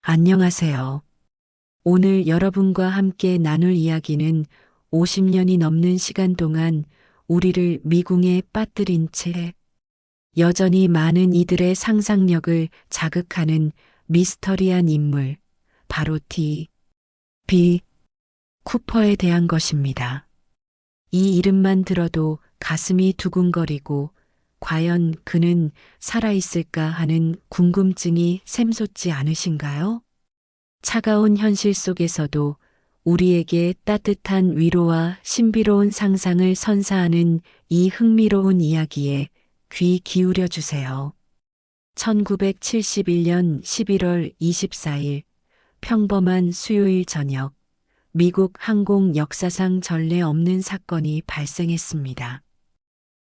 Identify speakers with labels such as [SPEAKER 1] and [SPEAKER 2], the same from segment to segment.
[SPEAKER 1] 안녕하세요. 오늘 여러분과 함께 나눌 이야기는 50년이 넘는 시간 동안 우리를 미궁에 빠뜨린 채 여전히 많은 이들의 상상력을 자극하는 미스터리한 인물, 바로 비 쿠퍼에 대한 것입니다. 이 이름만 들어도 가슴이 두근거리고 과연 그는 살아있을까 하는 궁금증이 샘솟지 않으신가요? 차가운 현실 속에서도 우리에게 따뜻한 위로와 신비로운 상상을 선사하는 이 흥미로운 이야기에 귀 기울여 주세요. 1971년 11월 24일 평범한 수요일 저녁 미국 항공 역사상 전례 없는 사건이 발생했습니다.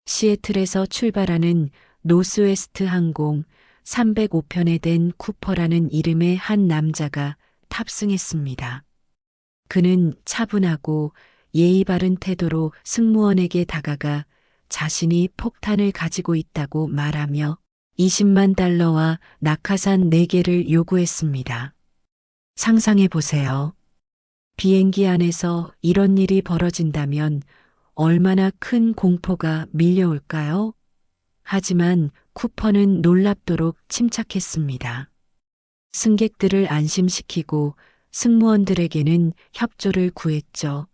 [SPEAKER 1] 시애틀에서 출발하는 노스웨스트 항공 305편에 된 쿠퍼라는 이름의 한 남자가 탑승했습니다. 그는 차분하고 예의 바른 태도로 승무원에게 다가가 자신이 폭탄을 가지고 있다고 말하며 20만 달러와 낙하산 4개를 요구했습니다. 상상해 보세요. 비행기 안에서 이런 일이 벌어진다면 얼마나 큰 공포가 밀려올까요? 하지만 쿠퍼는 놀랍도록 침착했습니다. 승객들을 안심시키고 승무원들에게는 협조를 구했죠.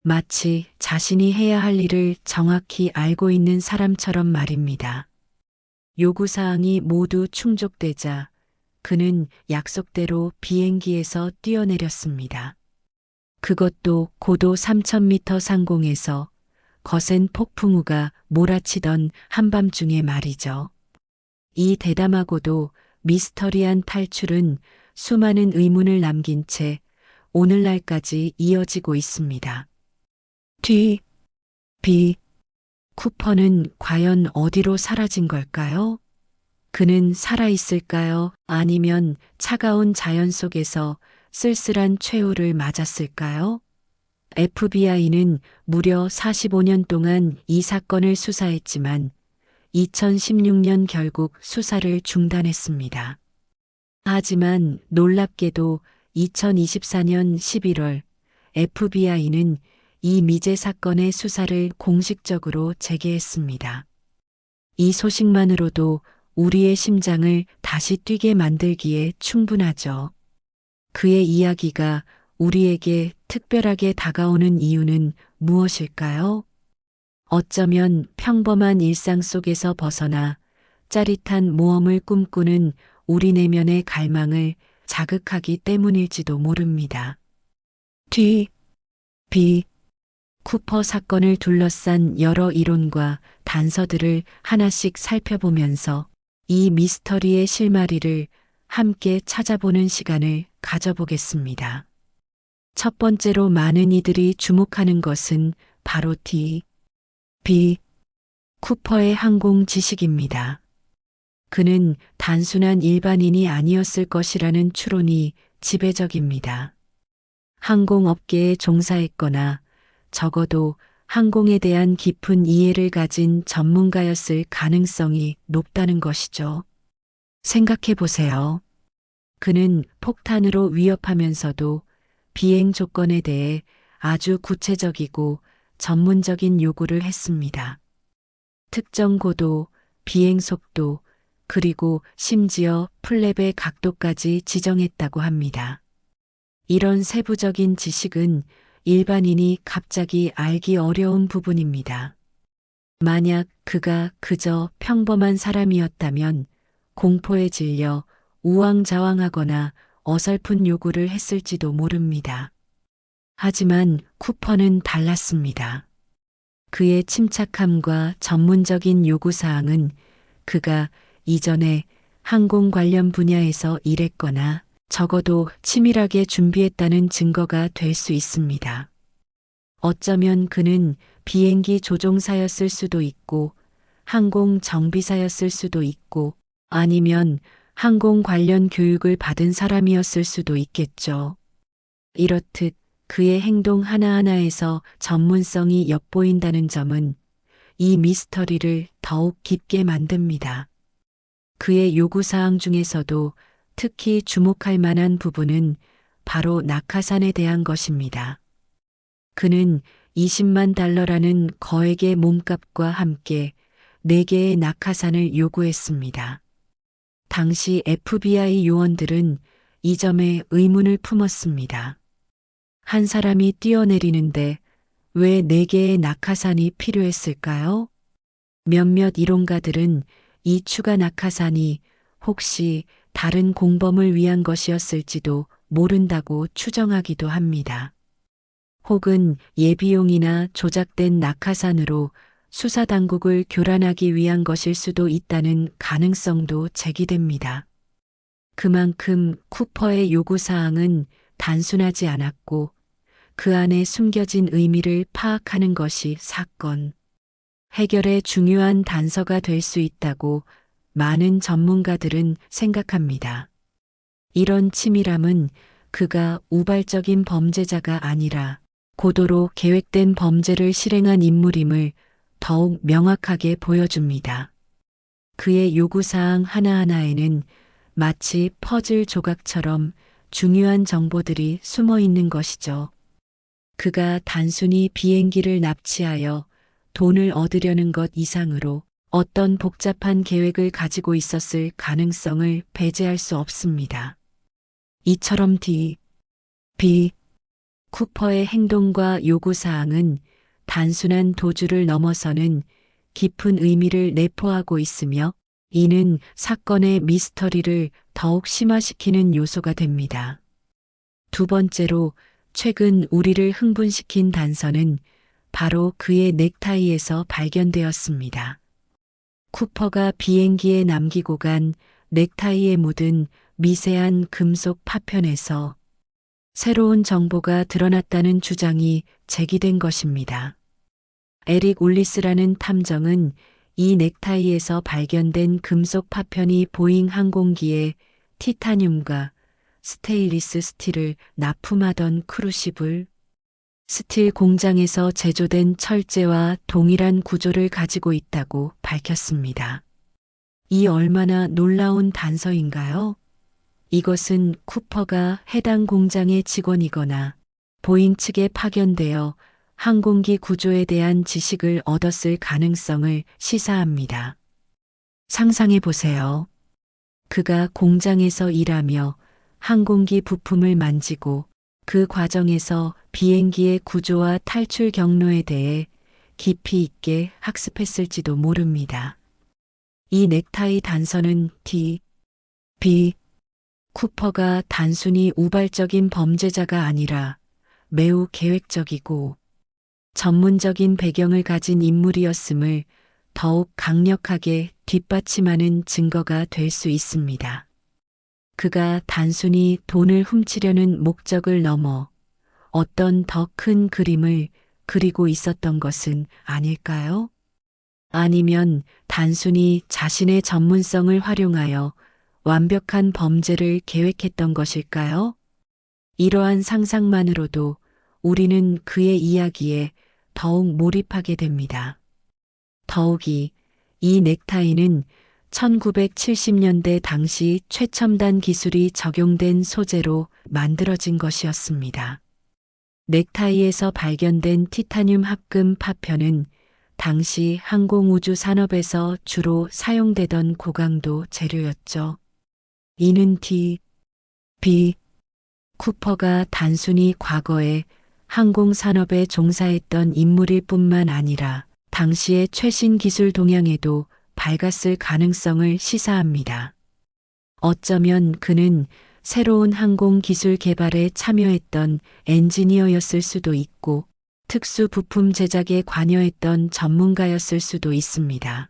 [SPEAKER 1] 마치 자신이 해야 할 일을 정확히 알고 있는 사람처럼 말입니다. 요구사항이 모두 충족되자 그는 약속대로 비행기에서 뛰어내렸습니다. 그것도 고도 3,000m 상공에서 거센 폭풍우가 몰아치던 한밤중에 말이죠. 이 대담하고도 미스터리한 탈출은 수많은 의문을 남긴 채 오늘날까지 이어지고 있습니다. 비 쿠퍼는 과연 어디로 사라진 걸까요? 그는 살아있을까요? 아니면 차가운 자연 속에서 쓸쓸한 최후를 맞았을까요? FBI는 무려 45년 동안 이 사건을 수사했지만 2016년 결국 수사를 중단했습니다. 하지만 놀랍게도 2024년 11월 FBI는 이 미제 사건의 수사를 공식적으로 재개했습니다. 이 소식만으로도 우리의 심장을 다시 뛰게 만들기에 충분하죠. 그의 이야기가 우리에게 특별하게 다가오는 이유는 무엇일까요? 어쩌면 평범한 일상 속에서 벗어나 짜릿한 모험을 꿈꾸는 우리 내면의 갈망을 자극하기 때문일지도 모릅니다. 비 쿠퍼 사건을 둘러싼 여러 이론과 단서들을 하나씩 살펴보면서 이 미스터리의 실마리를 함께 찾아보는 시간을 가져보겠습니다. 첫 번째로 많은 이들이 주목하는 것은 바로 비 쿠퍼의 항공 지식입니다. 그는 단순한 일반인이 아니었을 것이라는 추론이 지배적입니다. 항공업계에 종사했거나 적어도 항공에 대한 깊은 이해를 가진 전문가였을 가능성이 높다는 것이죠. 생각해 보세요. 그는 폭탄으로 위협하면서도 비행 조건에 대해 아주 구체적이고 전문적인 요구를 했습니다. 특정 고도, 비행 속도, 그리고 심지어 플랩의 각도까지 지정했다고 합니다. 이런 세부적인 지식은 일반인이 갑자기 알기 어려운 부분입니다. 만약 그가 그저 평범한 사람이었다면 공포에 질려 우왕좌왕하거나 어설픈 요구를 했을지도 모릅니다. 하지만 쿠퍼는 달랐습니다. 그의 침착함과 전문적인 요구사항은 그가 이전에 항공 관련 분야에서 일했거나 적어도 치밀하게 준비했다는 증거가 될 수 있습니다. 어쩌면 그는 비행기 조종사였을 수도 있고 항공 정비사였을 수도 있고 아니면 항공 관련 교육을 받은 사람이었을 수도 있겠죠. 이렇듯 그의 행동 하나하나에서 전문성이 엿보인다는 점은 이 미스터리를 더욱 깊게 만듭니다. 그의 요구사항 중에서도 특히 주목할 만한 부분은 바로 낙하산에 대한 것입니다. 그는 20만 달러라는 거액의 몸값과 함께 4개의 낙하산을 요구했습니다. 당시 FBI 요원들은 이 점에 의문을 품었습니다. 한 사람이 뛰어내리는데 왜 4개의 낙하산이 필요했을까요? 몇몇 이론가들은 이 추가 낙하산이 혹시 다른 공범을 위한 것이었을지도 모른다고 추정하기도 합니다. 혹은 예비용이나 조작된 낙하산으로 수사당국을 교란하기 위한 것일 수도 있다는 가능성도 제기됩니다. 그만큼 쿠퍼의 요구사항은 단순하지 않았고 그 안에 숨겨진 의미를 파악하는 것이 사건 해결의 중요한 단서가 될 수 있다고 많은 전문가들은 생각합니다. 이런 치밀함은 그가 우발적인 범죄자가 아니라 고도로 계획된 범죄를 실행한 인물임을 더욱 명확하게 보여줍니다. 그의 요구사항 하나하나에는 마치 퍼즐 조각처럼 중요한 정보들이 숨어 있는 것이죠. 그가 단순히 비행기를 납치하여 돈을 얻으려는 것 이상으로 어떤 복잡한 계획을 가지고 있었을 가능성을 배제할 수 없습니다. 이처럼 B. 쿠퍼의 행동과 요구사항은 단순한 도주를 넘어서는 깊은 의미를 내포하고 있으며 이는 사건의 미스터리를 더욱 심화시키는 요소가 됩니다. 두 번째로 최근 우리를 흥분시킨 단서는 바로 그의 넥타이에서 발견되었습니다. 쿠퍼가 비행기에 남기고 간 넥타이에 묻은 미세한 금속 파편에서 새로운 정보가 드러났다는 주장이 제기된 것입니다. 에릭 울리스라는 탐정은 이 넥타이에서 발견된 금속 파편이 보잉 항공기에 티타늄과 스테인리스 스틸을 납품하던 크루시블 스틸 공장에서 제조된 철제와 동일한 구조를 가지고 있다고 밝혔습니다. 이 얼마나 놀라운 단서인가요? 이것은 쿠퍼가 해당 공장의 직원이거나 보잉 측에 파견되어 항공기 구조에 대한 지식을 얻었을 가능성을 시사합니다. 상상해 보세요. 그가 공장에서 일하며 항공기 부품을 만지고 그 과정에서 비행기의 구조와 탈출 경로에 대해 깊이 있게 학습했을지도 모릅니다. 이 넥타이 단서는 B. 쿠퍼가 단순히 우발적인 범죄자가 아니라 매우 계획적이고 전문적인 배경을 가진 인물이었음을 더욱 강력하게 뒷받침하는 증거가 될 수 있습니다. 그가 단순히 돈을 훔치려는 목적을 넘어 어떤 더 큰 그림을 그리고 있었던 것은 아닐까요? 아니면 단순히 자신의 전문성을 활용하여 완벽한 범죄를 계획했던 것일까요? 이러한 상상만으로도 우리는 그의 이야기에 더욱 몰입하게 됩니다. 더욱이 이 넥타이는 1970년대 당시 최첨단 기술이 적용된 소재로 만들어진 것이었습니다. 넥타이에서 발견된 티타늄 합금 파편은 당시 항공우주 산업에서 주로 사용되던 고강도 재료였죠. 이는 B. 쿠퍼가 단순히 과거에 항공산업에 종사했던 인물일 뿐만 아니라 당시의 최신 기술 동향에도 밝았을 가능성을 시사합니다. 어쩌면 그는 새로운 항공 기술 개발에 참여했던 엔지니어였을 수도 있고 특수 부품 제작에 관여했던 전문가였을 수도 있습니다.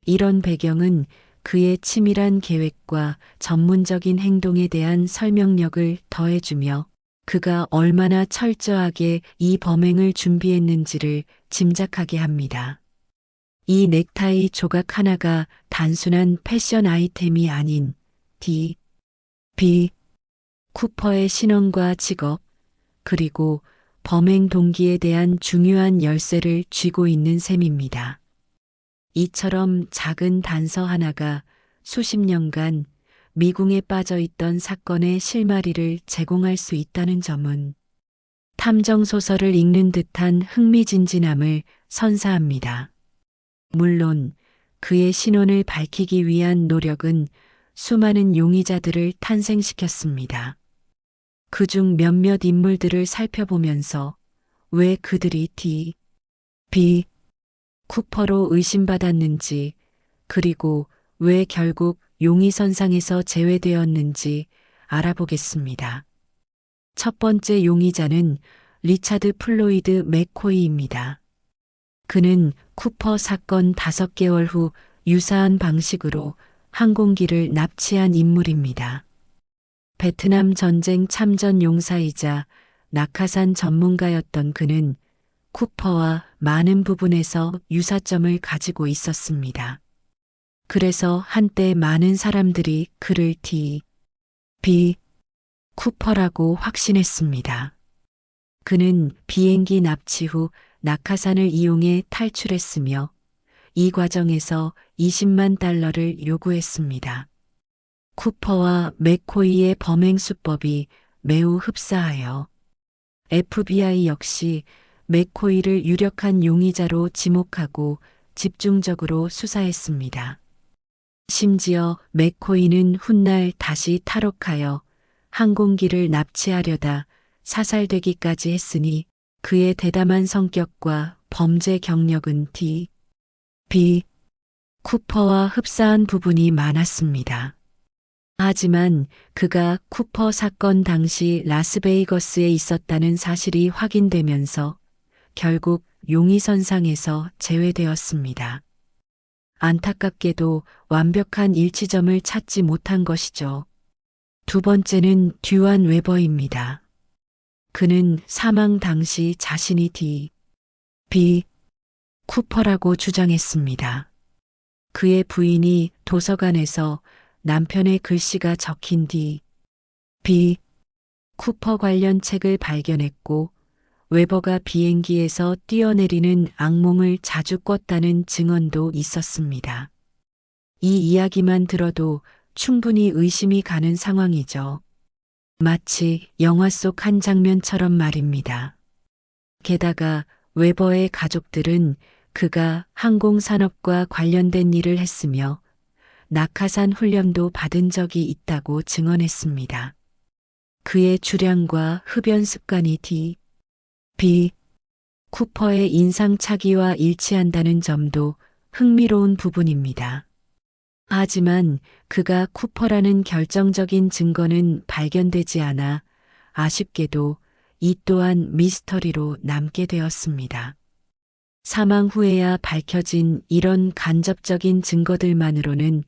[SPEAKER 1] 이런 배경은 그의 치밀한 계획과 전문적인 행동에 대한 설명력을 더해주며 그가 얼마나 철저하게 이 범행을 준비했는지를 짐작하게 합니다. 이 넥타이 조각 하나가 단순한 패션 아이템이 아닌 B. 쿠퍼의 신원과 직업, 그리고 범행 동기에 대한 중요한 열쇠를 쥐고 있는 셈입니다. 이처럼 작은 단서 하나가 수십 년간 미궁에 빠져 있던 사건의 실마리를 제공할 수 있다는 점은 탐정소설을 읽는 듯한 흥미진진함을 선사합니다. 물론 그의 신원을 밝히기 위한 노력은 수많은 용의자들을 탄생시켰습니다. 그중 몇몇 인물들을 살펴보면서 왜 그들이 B. 쿠퍼로 의심받았는지, 그리고 왜 결국 용의선상에서 제외되었는지 알아보겠습니다. 첫 번째 용의자는 리차드 플로이드 맥코이입니다. 그는 쿠퍼 사건 5개월 후 유사한 방식으로 항공기를 납치한 인물입니다. 베트남 전쟁 참전 용사이자 낙하산 전문가였던 그는 쿠퍼와 많은 부분에서 유사점을 가지고 있었습니다. 그래서 한때 많은 사람들이 그를 B. 쿠퍼라고 확신했습니다. 그는 비행기 납치 후 낙하산을 이용해 탈출했으며 이 과정에서 20만 달러를 요구했습니다. 쿠퍼와 맥코이의 범행 수법이 매우 흡사하여 FBI 역시 맥코이를 유력한 용의자로 지목하고 집중적으로 수사했습니다. 심지어 맥코이는 훗날 다시 탈옥하여 항공기를 납치하려다 사살되기까지 했으니 그의 대담한 성격과 범죄 경력은 B. 쿠퍼와 흡사한 부분이 많았습니다. 하지만 그가 쿠퍼 사건 당시 라스베이거스에 있었다는 사실이 확인되면서 결국 용의선상에서 제외되었습니다. 안타깝게도 완벽한 일치점을 찾지 못한 것이죠. 두 번째는 듀안 웨버입니다. 그는 사망 당시 자신이 B. 쿠퍼라고 주장했습니다. 그의 부인이 도서관에서 남편의 글씨가 적힌 B. 쿠퍼 관련 책을 발견했고 웨버가 비행기에서 뛰어내리는 악몽을 자주 꿨다는 증언도 있었습니다. 이 이야기만 들어도 충분히 의심이 가는 상황이죠. 마치 영화 속 한 장면처럼 말입니다. 게다가 웨버의 가족들은 그가 항공산업과 관련된 일을 했으며 낙하산 훈련도 받은 적이 있다고 증언했습니다. 그의 주량과 흡연 습관이 B. 쿠퍼의 인상착의와 일치한다는 점도 흥미로운 부분입니다. 하지만 그가 쿠퍼라는 결정적인 증거는 발견되지 않아 아쉽게도 이 또한 미스터리로 남게 되었습니다. 사망 후에야 밝혀진 이런 간접적인 증거들만으로는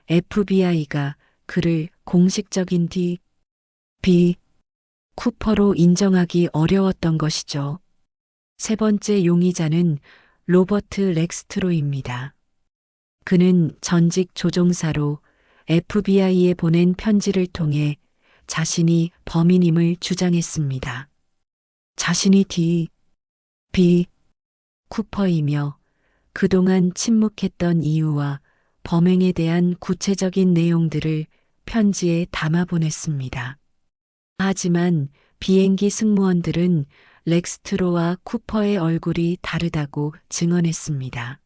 [SPEAKER 1] FBI가 그를 공식적인 B. 쿠퍼로 인정하기 어려웠던 것이죠. 세 번째 용의자는 로버트 렉스트로입니다. 그는 전직 조종사로 FBI에 보낸 편지를 통해 자신이 범인임을 주장했습니다. 자신이 B. 쿠퍼이며 그동안 침묵했던 이유와 범행에 대한 구체적인 내용들을 편지에 담아 보냈습니다. 하지만 비행기 승무원들은 렉스트로와 쿠퍼의 얼굴이 다르다고 증언했습니다.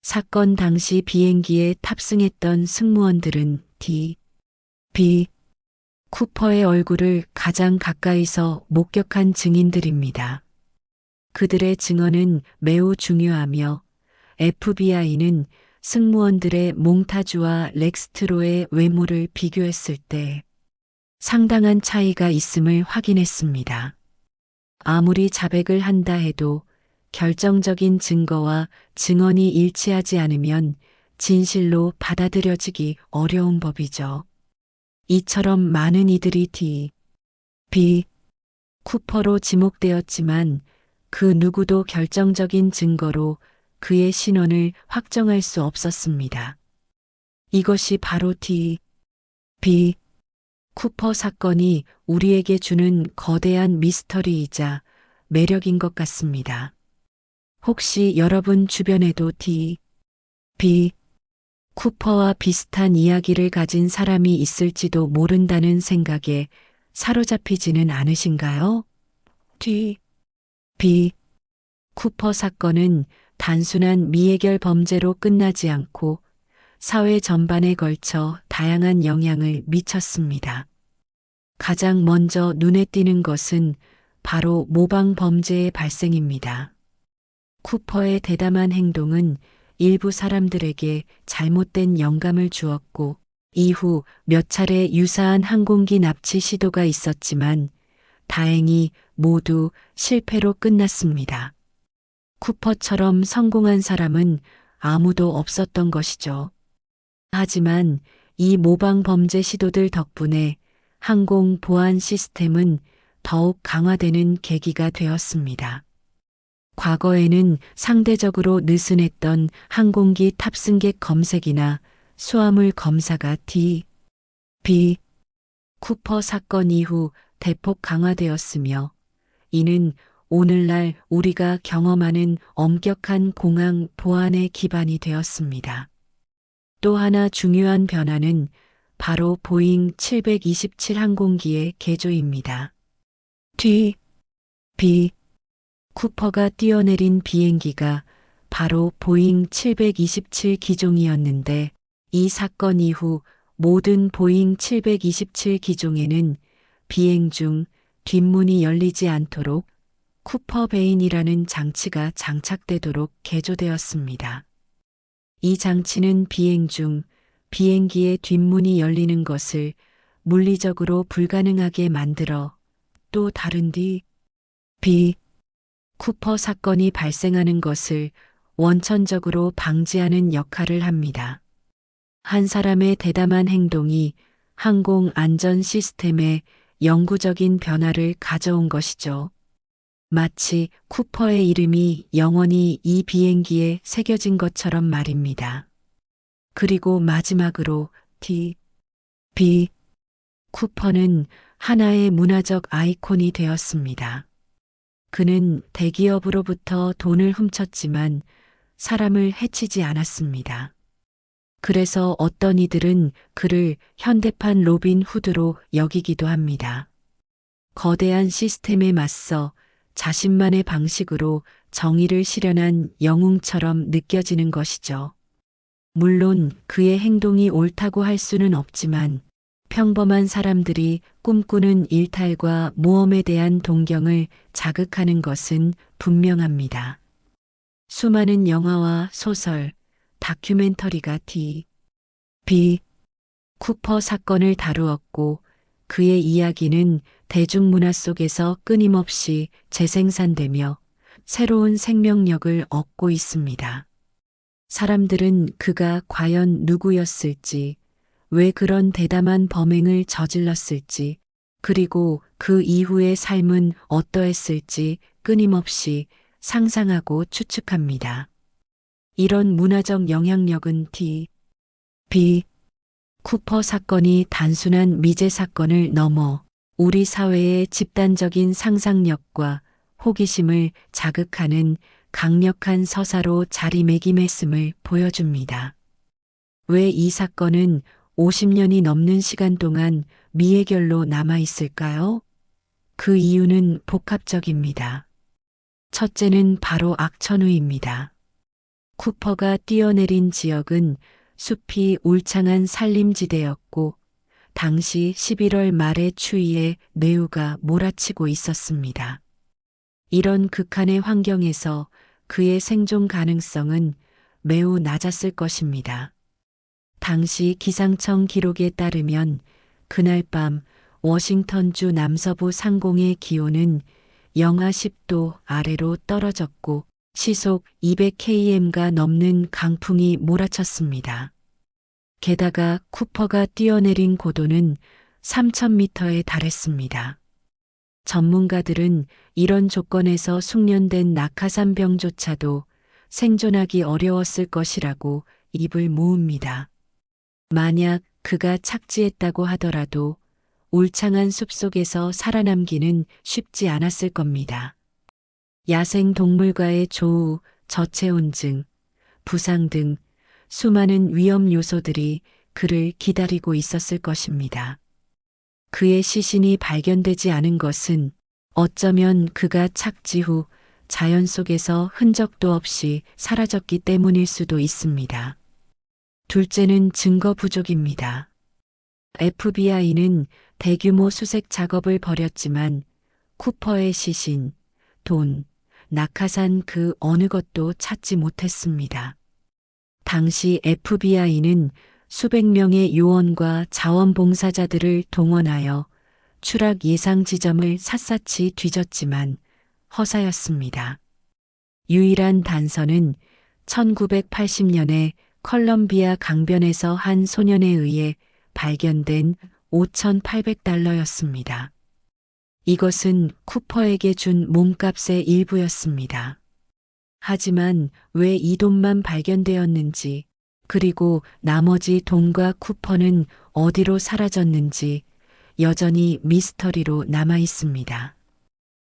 [SPEAKER 1] 사건 당시 비행기에 탑승했던 승무원들은 B. 쿠퍼의 얼굴을 가장 가까이서 목격한 증인들입니다. 그들의 증언은 매우 중요하며 FBI는 승무원들의 몽타주와 렉스트로의 외모를 비교했을 때 상당한 차이가 있음을 확인했습니다. 아무리 자백을 한다 해도 결정적인 증거와 증언이 일치하지 않으면 진실로 받아들여지기 어려운 법이죠. 이처럼 많은 이들이 B. 쿠퍼로 지목되었지만 그 누구도 결정적인 증거로 그의 신원을 확정할 수 없었습니다. 이것이 바로 B. 쿠퍼 사건이 우리에게 주는 거대한 미스터리이자 매력인 것 같습니다. 혹시 여러분 주변에도 B. 쿠퍼와 비슷한 이야기를 가진 사람이 있을지도 모른다는 생각에 사로잡히지는 않으신가요? 비. 쿠퍼 사건은 단순한 미해결 범죄로 끝나지 않고 사회 전반에 걸쳐 다양한 영향을 미쳤습니다. 가장 먼저 눈에 띄는 것은 바로 모방 범죄의 발생입니다. 쿠퍼의 대담한 행동은 일부 사람들에게 잘못된 영감을 주었고, 이후 몇 차례 유사한 항공기 납치 시도가 있었지만 다행히 모두 실패로 끝났습니다. 쿠퍼처럼 성공한 사람은 아무도 없었던 것이죠. 하지만 이 모방 범죄 시도들 덕분에 항공 보안 시스템은 더욱 강화되는 계기가 되었습니다. 과거에는 상대적으로 느슨했던 항공기 탑승객 검색이나 수화물 검사가 비. 쿠퍼 사건 이후 대폭 강화되었으며, 이는 오늘날 우리가 경험하는 엄격한 공항 보안의 기반이 되었습니다. 또 하나 중요한 변화는 바로 보잉 727 항공기의 개조입니다. 비. 쿠퍼가 뛰어내린 비행기가 바로 보잉 727 기종이었는데, 이 사건 이후 모든 보잉 727 기종에는 비행 중 뒷문이 열리지 않도록 쿠퍼 베인이라는 장치가 장착되도록 개조되었습니다. 이 장치는 비행 중 비행기의 뒷문이 열리는 것을 물리적으로 불가능하게 만들어 또 다른 비. 쿠퍼 사건이 발생하는 것을 원천적으로 방지하는 역할을 합니다. 한 사람의 대담한 행동이 항공 안전 시스템에 영구적인 변화를 가져온 것이죠. 마치 쿠퍼의 이름이 영원히 이 비행기에 새겨진 것처럼 말입니다. 그리고 마지막으로 비. 쿠퍼는 하나의 문화적 아이콘이 되었습니다. 그는 대기업으로부터 돈을 훔쳤지만 사람을 해치지 않았습니다. 그래서 어떤 이들은 그를 현대판 로빈 후드로 여기기도 합니다. 거대한 시스템에 맞서 자신만의 방식으로 정의를 실현한 영웅처럼 느껴지는 것이죠. 물론 그의 행동이 옳다고 할 수는 없지만, 평범한 사람들이 꿈꾸는 일탈과 모험에 대한 동경을 자극하는 것은 분명합니다. 수많은 영화와 소설, 다큐멘터리가 비. 쿠퍼 사건을 다루었고, 그의 이야기는 대중문화 속에서 끊임없이 재생산되며 새로운 생명력을 얻고 있습니다. 사람들은 그가 과연 누구였을지, 왜 그런 대담한 범행을 저질렀을지, 그리고 그 이후의 삶은 어떠했을지 끊임없이 상상하고 추측합니다. 이런 문화적 영향력은 비. 쿠퍼 사건이 단순한 미제 사건을 넘어 우리 사회의 집단적인 상상력과 호기심을 자극하는 강력한 서사로 자리매김했음을 보여줍니다. 왜 이 사건은 50년이 넘는 시간 동안 미해결로 남아있을까요? 그 이유는 복합적입니다. 첫째는 바로 악천후입니다. 쿠퍼가 뛰어내린 지역은 숲이 울창한 산림지대였고, 당시 11월 말의 추위에 뇌우가 몰아치고 있었습니다. 이런 극한의 환경에서 그의 생존 가능성은 매우 낮았을 것입니다. 당시 기상청 기록에 따르면 그날 밤 워싱턴주 남서부 상공의 기온은 영하 10도 아래로 떨어졌고, 시속 200km가 넘는 강풍이 몰아쳤습니다. 게다가 쿠퍼가 뛰어내린 고도는 3,000m에 달했습니다. 전문가들은 이런 조건에서 숙련된 낙하산병조차도 생존하기 어려웠을 것이라고 입을 모읍니다. 만약 그가 착지했다고 하더라도 울창한 숲속에서 살아남기는 쉽지 않았을 겁니다. 야생 동물과의 조우, 저체온증, 부상 등 수많은 위험 요소들이 그를 기다리고 있었을 것입니다. 그의 시신이 발견되지 않은 것은 어쩌면 그가 착지 후 자연 속에서 흔적도 없이 사라졌기 때문일 수도 있습니다. 둘째는 증거 부족입니다. FBI는 대규모 수색 작업을 벌였지만 쿠퍼의 시신, 돈, 낙하산 그 어느 것도 찾지 못했습니다. 당시 FBI는 수백 명의 요원과 자원봉사자들을 동원하여 추락 예상 지점을 샅샅이 뒤졌지만 허사였습니다. 유일한 단서는 1980년에 컬럼비아 강변에서 한 소년에 의해 발견된 $5,800였습니다. 이것은 쿠퍼에게 준 몸값의 일부였습니다. 하지만 왜 이 돈만 발견되었는지, 그리고 나머지 돈과 쿠퍼는 어디로 사라졌는지 여전히 미스터리로 남아 있습니다.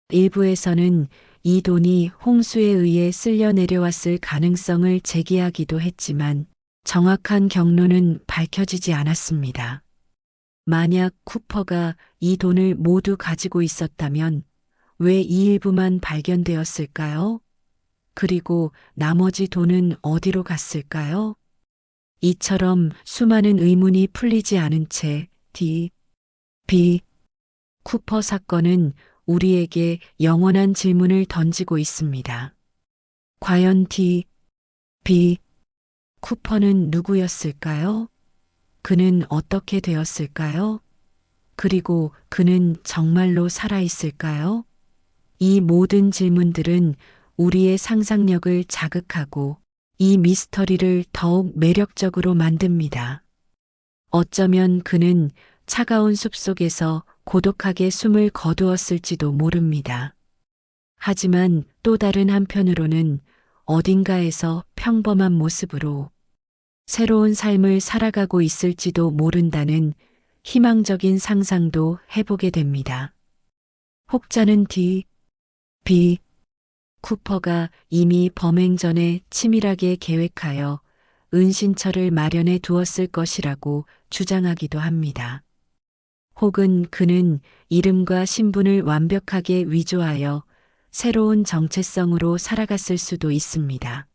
[SPEAKER 1] 일부에서는 이 돈이 홍수에 의해 쓸려 내려왔을 가능성을 제기하기도 했지만 정확한 경로는 밝혀지지 않았습니다. 만약 쿠퍼가 이 돈을 모두 가지고 있었다면 왜 이 일부만 발견되었을까요? 그리고 나머지 돈은 어디로 갔을까요? 이처럼 수많은 의문이 풀리지 않은 채 D.B. 쿠퍼 사건은 우리에게 영원한 질문을 던지고 있습니다. 과연 D.B. 쿠퍼는 누구였을까요? 그는 어떻게 되었을까요? 그리고 그는 정말로 살아있을까요? 이 모든 질문들은 우리의 상상력을 자극하고 이 미스터리를 더욱 매력적으로 만듭니다. 어쩌면 그는 차가운 숲속에서 고독하게 숨을 거두었을지도 모릅니다. 하지만 또 다른 한편으로는 어딘가에서 평범한 모습으로 새로운 삶을 살아가고 있을지도 모른다는 희망적인 상상도 해보게 됩니다. 혹자는 D.B. 쿠퍼가 이미 범행 전에 치밀하게 계획하여 은신처를 마련해 두었을 것이라고 주장하기도 합니다. 혹은 그는 이름과 신분을 완벽하게 위조하여 새로운 정체성으로 살아갔을 수도 있습니다.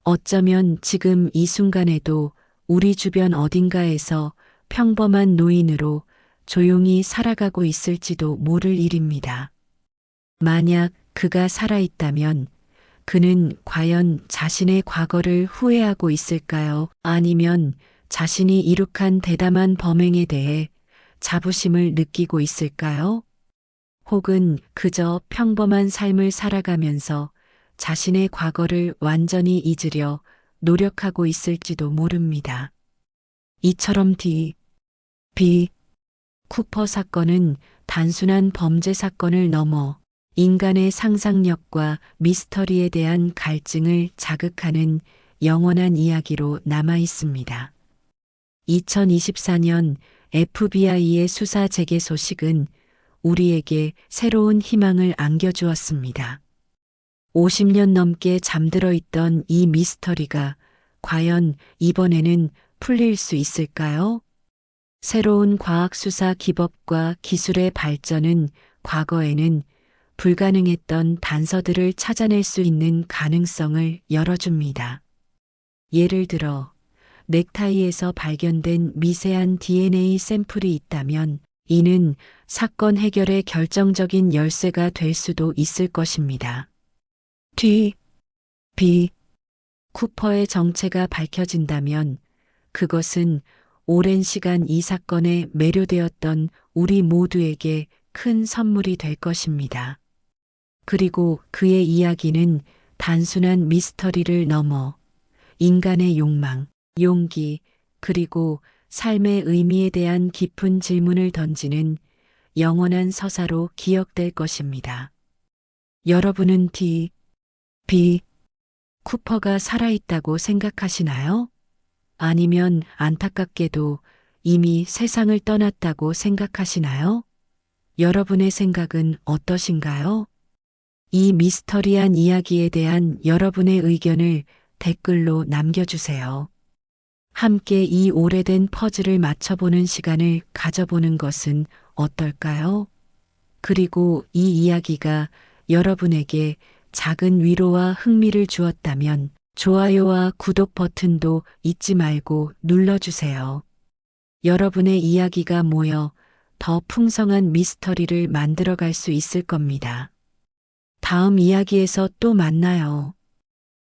[SPEAKER 1] 어쩌면 지금 이 순간에도 우리 주변 어딘가에서 평범한 노인으로 조용히 살아가고 있을지도 모를 일입니다. 만약 그가 살아있다면 그는 과연 자신의 과거를 후회하고 있을까요? 아니면 자신이 이룩한 대담한 범행에 대해 자부심을 느끼고 있을까요? 혹은 그저 평범한 삶을 살아가면서 자신의 과거를 완전히 잊으려 노력하고 있을지도 모릅니다. 이처럼 D.B. 쿠퍼 사건은 단순한 범죄 사건을 넘어 인간의 상상력과 미스터리에 대한 갈증을 자극하는 영원한 이야기로 남아 있습니다. 2024년 FBI의 수사 재개 소식은 우리에게 새로운 희망을 안겨주었습니다. 50년 넘게 잠들어 있던 이 미스터리가 과연 이번에는 풀릴 수 있을까요? 새로운 과학 수사 기법과 기술의 발전은 과거에는 불가능했던 단서들을 찾아낼 수 있는 가능성을 열어줍니다. 예를 들어 넥타이에서 발견된 미세한 DNA 샘플이 있다면 이는 사건 해결의 결정적인 열쇠가 될 수도 있을 것입니다. D.B. 쿠퍼의 정체가 밝혀진다면 그것은 오랜 시간 이 사건에 매료되었던 우리 모두에게 큰 선물이 될 것입니다. 그리고 그의 이야기는 단순한 미스터리를 넘어 인간의 욕망, 용기, 그리고 삶의 의미에 대한 깊은 질문을 던지는 영원한 서사로 기억될 것입니다. 여러분은 D.B. 쿠퍼가 살아있다고 생각하시나요? 아니면 안타깝게도 이미 세상을 떠났다고 생각하시나요? 여러분의 생각은 어떠신가요? 이 미스터리한 이야기에 대한 여러분의 의견을 댓글로 남겨주세요. 함께 이 오래된 퍼즐을 맞춰보는 시간을 가져보는 것은 어떨까요? 그리고 이 이야기가 여러분에게 작은 위로와 흥미를 주었다면 좋아요와 구독 버튼도 잊지 말고 눌러주세요. 여러분의 이야기가 모여 더 풍성한 미스터리를 만들어갈 수 있을 겁니다. 다음 이야기에서 또 만나요.